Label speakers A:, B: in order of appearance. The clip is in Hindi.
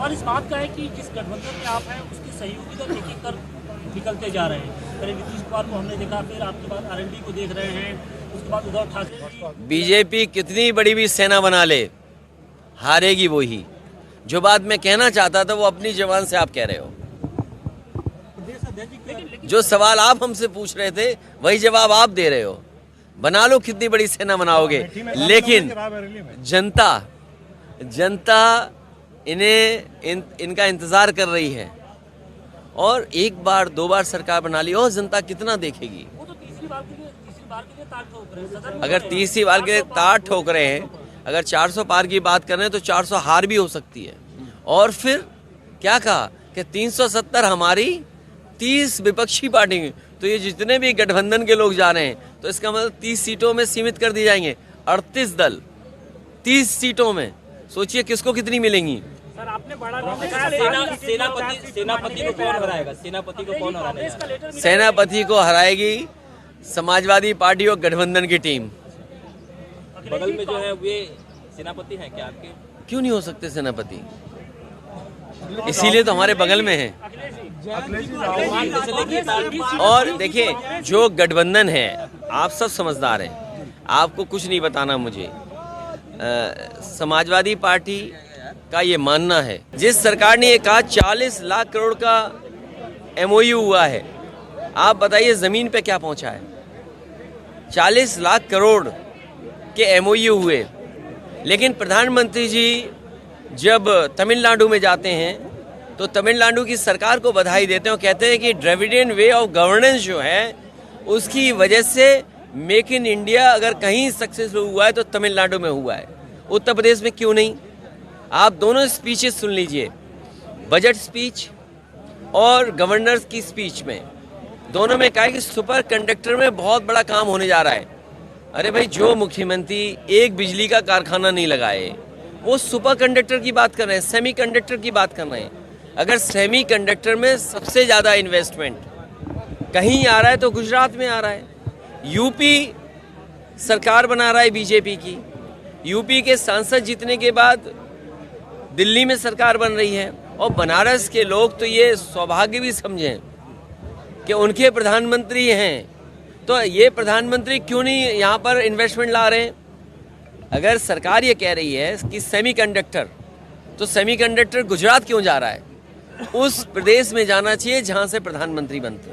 A: सवाल इस बात का है कि जिस गठबंधन में आप हैं उसके सहयोगी दल एक एक कर निकलते जा रहे हैं। पहले नीतीश कुमार को हमने देखा, फिर आपके बाद आरएलडी को देख रहे हैं, उसके बाद उद्धव ठाकरे।
B: बीजेपी कितनी बड़ी भी सेना बना ले, हारेगी वो ही। जो बात मैं कहना चाहता था वो अपनी जबान से आप कह रहे हो। जो सवाल आप हमसे पूछ रहे थे वही जवाब आप दे रहे हो। बना लो कितनी बड़ी सेना बनाओगे, लेकिन जनता इनका इंतजार कर रही है। और एक बार दो बार सरकार बना ली और जनता कितना देखेगी।
A: वो तो तीसरी बार के लिए ताल ठोक रहे हैं।
B: अगर तीसरी बार के तार ठोक रहे हैं, अगर 400 पार की बात कर रहे हैं तो 400 हार भी हो सकती है। और फिर क्या कहा कि 370 हमारी, 30 विपक्षी पार्टी। तो ये जितने भी गठबंधन के लोग जा रहे हैं तो इसका मतलब 30 सीटों में सीमित कर दिए जाएंगे। 38 दल 30 सीटों में, सोचिए किसको कितनी मिलेंगी।
A: सर आपने बड़ा
C: सेनापति को कौन हराएगा? सेनापति को कौन हराएगा?
B: सेनापति को हराएगी समाजवादी पार्टी और गठबंधन की टीम।
C: बगल में जो है वे सेनापति हैं क्या आपके?
B: क्यों नहीं हो सकते सेनापति? इसीलिए तो हमारे बगल में है। और देखिए, जो गठबंधन है, आप सब समझदार हैं, आपको कुछ नहीं बताना मुझे। समाजवादी पार्टी का ये मानना है, जिस सरकार ने ये कहा 40 लाख करोड़ का MOU हुआ है, आप बताइए जमीन पे क्या पहुंचा है। 40 लाख करोड़ के MOU हुए, लेकिन प्रधानमंत्री जी जब तमिलनाडु में जाते हैं तो तमिलनाडु की सरकार को बधाई देते हैं और कहते हैं कि द्रविडियन वे ऑफ गवर्नेंस जो है उसकी वजह से मेक इन इंडिया अगर कहीं सक्सेसफुल हुआ है तो तमिलनाडु में हुआ है। उत्तर प्रदेश में क्यों नहीं? आप दोनों स्पीचेस सुन लीजिए, बजट स्पीच और गवर्नर्स की स्पीच में, दोनों में कहा कि सुपर कंडक्टर में बहुत बड़ा काम होने जा रहा है। अरे भाई, जो मुख्यमंत्री एक बिजली का कारखाना नहीं लगाए वो सुपर कंडक्टर की बात कर रहे हैं, सेमी कंडक्टर की बात कर रहे हैं। अगर सेमी कंडक्टर में सबसे ज़्यादा इन्वेस्टमेंट कहीं आ रहा है तो गुजरात में आ रहा है। यूपी सरकार बना रहा है बीजेपी की, यूपी के सांसद जीतने के बाद दिल्ली में सरकार बन रही है। और बनारस के लोग तो ये सौभाग्य भी समझें कि उनके प्रधानमंत्री हैं, तो ये प्रधानमंत्री क्यों नहीं यहाँ पर इन्वेस्टमेंट ला रहे हैं? अगर सरकार ये कह रही है कि सेमीकंडक्टर, तो सेमीकंडक्टर गुजरात क्यों जा रहा है? उस प्रदेश में जाना चाहिए जहाँ से प्रधानमंत्री बनते हैं।